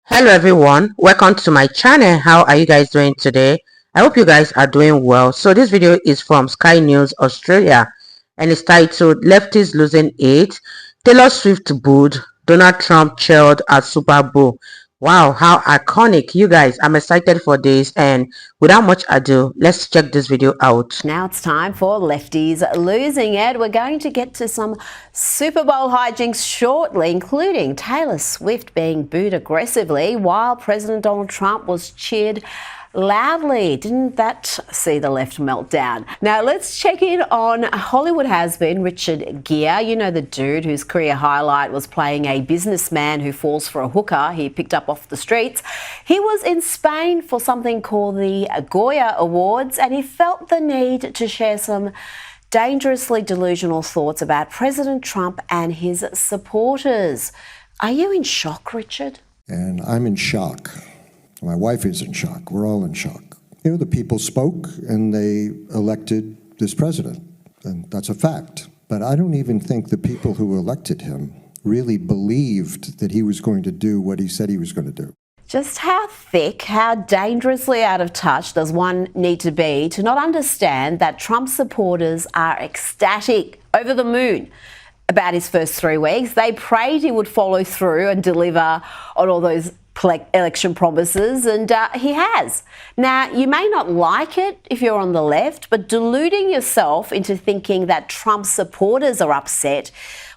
Hello everyone, welcome to my channel. How are you guys doing today? I hope you guys are doing well. So this video is from Sky News Australia and it's titled Lefties Losing 8, Taylor Swift booed, Donald Trump cheered at Super Bowl. Wow, how iconic. You guys, I'm excited for this, and without much ado, let's check this video out. Now it's time for Lefties Losing It. We're going to get to some Super Bowl hijinks shortly, including Taylor Swift being booed aggressively while President Donald Trump was cheered loudly. Didn't that see the left meltdown? Now let's check in on Hollywood has-been Richard Gere. You know, the dude whose career highlight was playing a businessman who falls for a hooker he picked up off the streets. He was in Spain for something called the Goya Awards, and he felt the need to share some dangerously delusional thoughts about President Trump and his supporters. Are you in shock, Richard? And I'm in shock. My wife is in shock. We're all in shock. You know, the people spoke and they elected this president, and that's a fact. But I don't even think the people who elected him really believed that he was going to do what he said he was going to do. Just how thick, how dangerously out of touch does one need to be to not understand that Trump supporters are ecstatic, over the moon about his first 3 weeks? They prayed he would follow through and deliver on all those election promises, and he has. Now, you may not like it if you're on the left, but deluding yourself into thinking that Trump supporters are upset,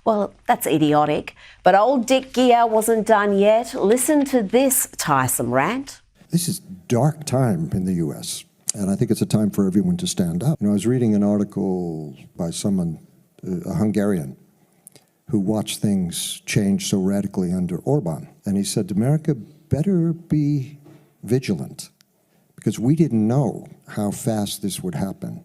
well, that's idiotic. But old Dick Gere wasn't done yet. Listen to this tiresome rant. This is dark time in the U.S., and I think it's a time for everyone to stand up. You know, I was reading an article by someone, a Hungarian, who watched things change so radically under Orban. And he said, America better be vigilant, because we didn't know how fast this would happen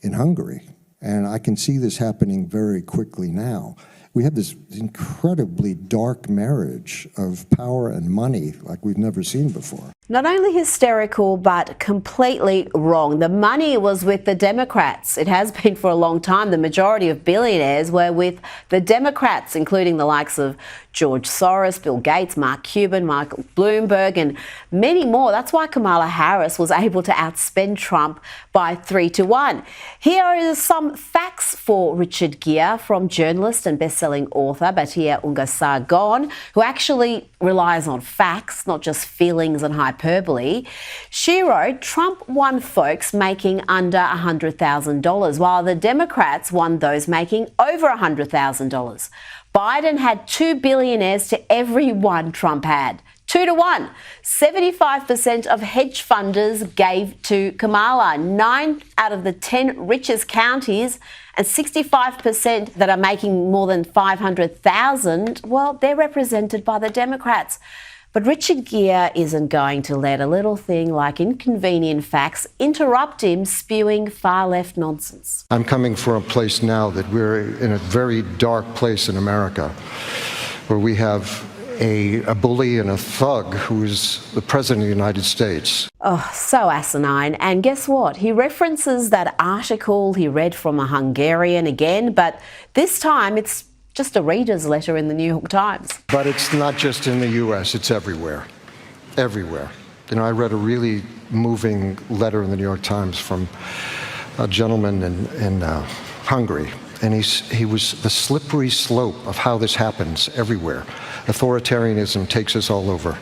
in Hungary. And I can see this happening very quickly now. We have this incredibly dark marriage of power and money like we've never seen before. Not only hysterical, but completely wrong. The money was with the Democrats. It has been for a long time. The majority of billionaires were with the Democrats, including the likes of George Soros, Bill Gates, Mark Cuban, Michael Bloomberg, and many more. That's why Kamala Harris was able to outspend Trump by 3-1. Here are some facts for Richard Gere from journalist and best-selling author Batia Ungasargon, who actually relies on facts, not just feelings and hyperbole. She wrote, Trump won folks making under $100,000, while the Democrats won those making over $100,000. Biden had 2 billionaires to every one Trump had. 2-1. 75% of hedge funders gave to Kamala. 9 out of the 10 richest counties and 65% that are making more than $500,000, well, they're represented by the Democrats. But Richard Gere isn't going to let a little thing like inconvenient facts interrupt him spewing far-left nonsense. I'm coming from a place now that we're in a very dark place in America, where we have a bully and a thug who is the President of the United States. Oh, so asinine. And guess what? He references that article he read from a Hungarian again, but this time it's just a reader's letter in the New York Times. But it's not just in the U.S., it's everywhere. Everywhere. You know, I read a really moving letter in the New York Times from a gentleman in Hungary, and he was the slippery slope of how this happens everywhere. Authoritarianism takes us all over.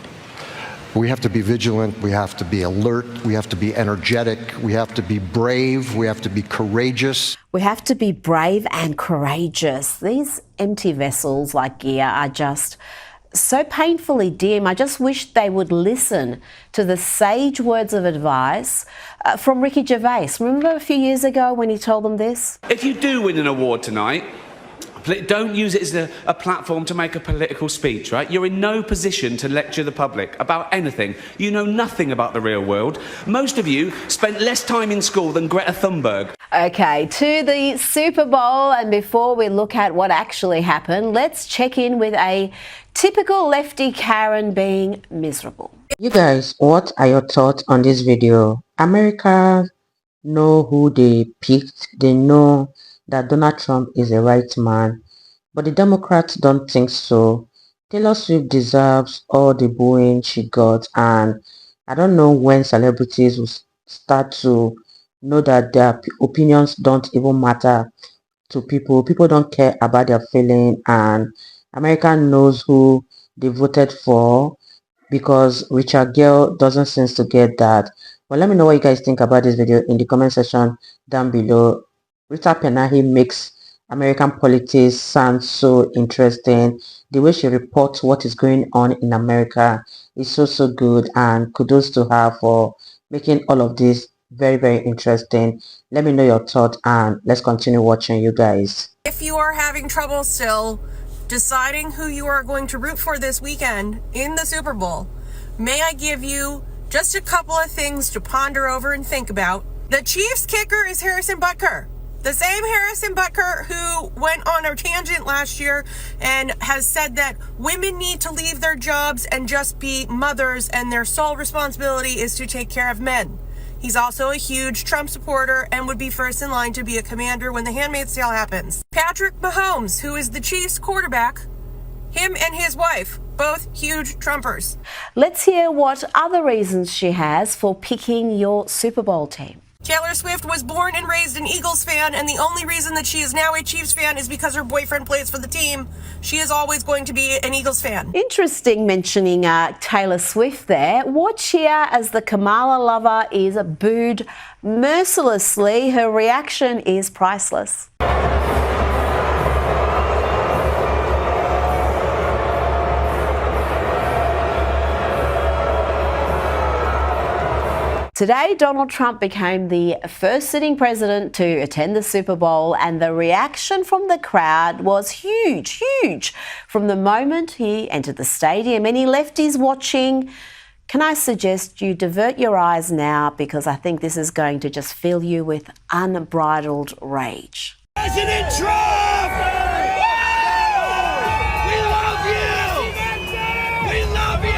We have to be vigilant, we have to be alert, we have to be energetic, we have to be brave, we have to be courageous. We have to be brave and courageous. These empty vessels like Gere are just so painfully dim. I just wish they would listen to the sage words of advice from Ricky Gervais. Remember a few years ago when he told them this? If you do win an award tonight, don't use it as a platform to make a political speech, right? You're in no position to lecture the public about anything. You know nothing about the real world. Most of you spent less time in school than Greta Thunberg. Okay, to the Super Bowl, and before we look at what actually happened, let's check in with a typical lefty Karen being miserable. You guys, what are your thoughts on this video? America know who they picked. They know that Donald Trump is the right man, but the Democrats don't think so. Taylor Swift deserves all the booing she got, and I don't know when celebrities will start to know that their opinions don't even matter to people. People don't care about their feeling, and America knows who they voted for because Richard Gere doesn't seem to get that. But let me know what you guys think about this video in the comment section down below. Rita Penahi makes American politics sound so interesting. The way she reports what is going on in America is so good, and kudos to her for making all of this very interesting. Let me know your thoughts and let's continue watching, you guys. If you are having trouble still deciding who you are going to root for this weekend in the Super Bowl, may I give you just a couple of things to ponder over and think about. The Chiefs kicker is Harrison Butker. The same Harrison Butker who went on a tangent last year and has said that women need to leave their jobs and just be mothers and their sole responsibility is to take care of men. He's also a huge Trump supporter and would be first in line to be a commander when the Handmaid's Tale happens. Patrick Mahomes, who is the Chiefs quarterback, him and his wife, both huge Trumpers. Let's hear what other reasons she has for picking your Super Bowl team. Taylor Swift was born and raised an Eagles fan, and the only reason that she is now a Chiefs fan is because her boyfriend plays for the team. She is always going to be an Eagles fan. Interesting mentioning Taylor Swift there. Watch here as the Kamala lover is booed mercilessly. Her reaction is priceless. Today, Donald Trump became the first sitting president to attend the Super Bowl, and the reaction from the crowd was huge from the moment he entered the stadium. Any lefties watching, can I suggest you divert your eyes now, because I think this is going to just fill you with unbridled rage. President Trump! We love you! We love you!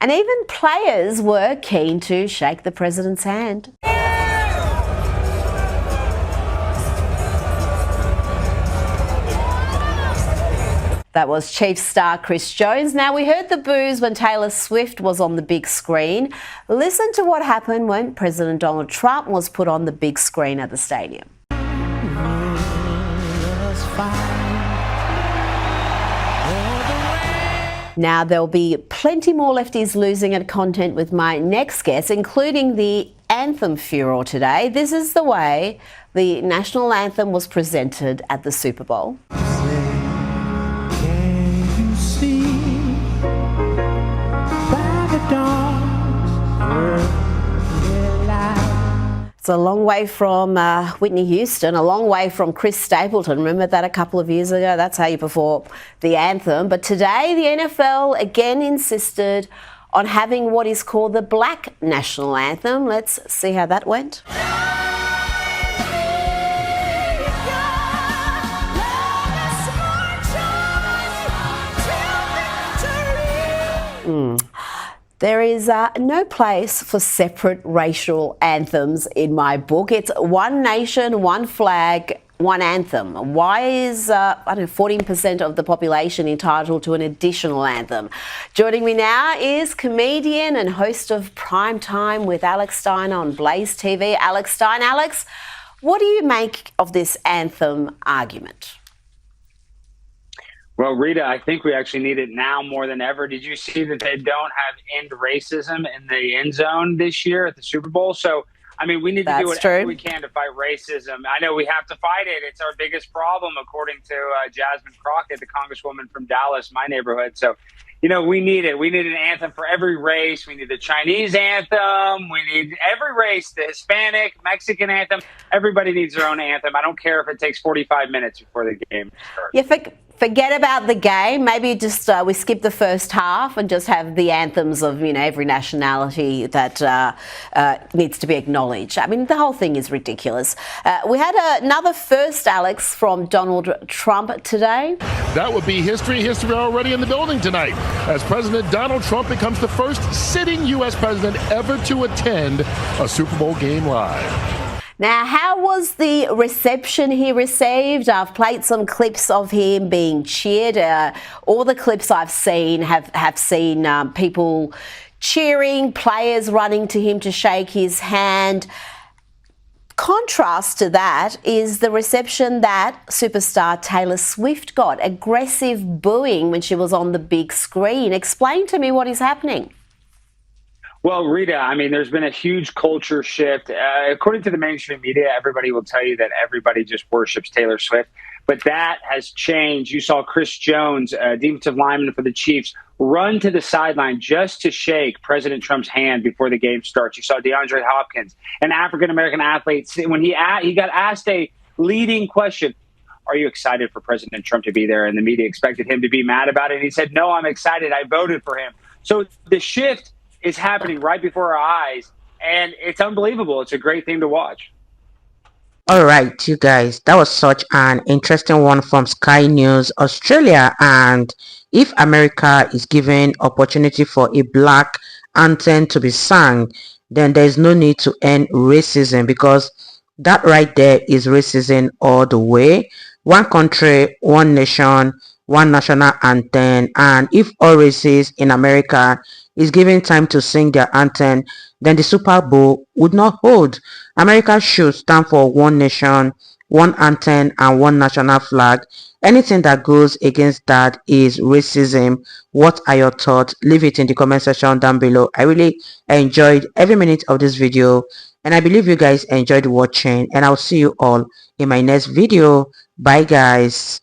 And even players were keen to shake the president's hand. That was Chiefs star Chris Jones. Now, we heard the boos when Taylor Swift was on the big screen. Listen to what happened when President Donald Trump was put on the big screen at the stadium. Now, there'll be plenty more lefties losing at content with my next guest, including the anthem furor today. This is the way the national anthem was presented at the Super Bowl. It's a long way from Whitney Houston, a long way from Chris Stapleton. Remember that a couple of years ago? That's how you perform the anthem. But today, the NFL again insisted on having what is called the Black National Anthem. Let's see how that went. There is no place for separate racial anthems in my book. It's one nation, one flag, one anthem. Why is 14% of the population entitled to an additional anthem? Joining me now is comedian and host of Prime Time with Alex Stein on Blaze TV. Alex Stein. Alex, what do you make of this anthem argument? Well, Rita, I think we actually need it now more than ever. Did you see that they don't have end racism in the end zone this year at the Super Bowl? So, I mean, we need to do whatever we can to fight racism. I know we have to fight it. It's our biggest problem, according to Jasmine Crockett, the congresswoman from Dallas, my neighborhood. So, you know, we need it. We need an anthem for every race. We need the Chinese anthem. We need every race, the Hispanic, Mexican anthem. Everybody needs their own anthem. I don't care if it takes 45 minutes before the game starts. Yeah, forget about the game. Maybe just we skip the first half and just have the anthems of, you know, every nationality that needs to be acknowledged. I mean, the whole thing is ridiculous. We had another first, Alex, from Donald Trump today. That would be history already in the building tonight, as President Donald Trump becomes the first sitting U.S. president ever to attend a Super Bowl game live. Now, how was the reception he received? I've played some clips of him being cheered. All the clips I've seen have seen people cheering, players running to him to shake his hand. Contrast to that is the reception that superstar Taylor Swift got. Aggressive booing when she was on the big screen. Explain to me what is happening. Well, Rita, I mean, there's been a huge culture shift. According to the mainstream media, everybody will tell you that everybody just worships Taylor Swift. But that has changed. You saw Chris Jones, defensive lineman for the Chiefs, run to the sideline just to shake President Trump's hand before the game starts. You saw DeAndre Hopkins, an African-American athlete, when he got asked a leading question, are you excited for President Trump to be there? And the media expected him to be mad about it. And he said, no, I'm excited. I voted for him. So the shift is happening right before our eyes, and it's unbelievable. It's a great thing to watch. All right, you guys, that was such an interesting one from Sky News Australia. And if America is given opportunity for a black anthem to be sung, then there's no need to end racism, because that right there is racism all the way. One country, one nation, one national anthem. And if all races in America is given time to sing their anthem, then the Super Bowl would not hold. America should stand for one nation, one anthem, and one national flag. Anything that goes against that is racism. What are your thoughts? Leave it in the comment section down below. I really enjoyed every minute of this video, and I believe you guys enjoyed watching, and I'll see you all in my next video. Bye guys.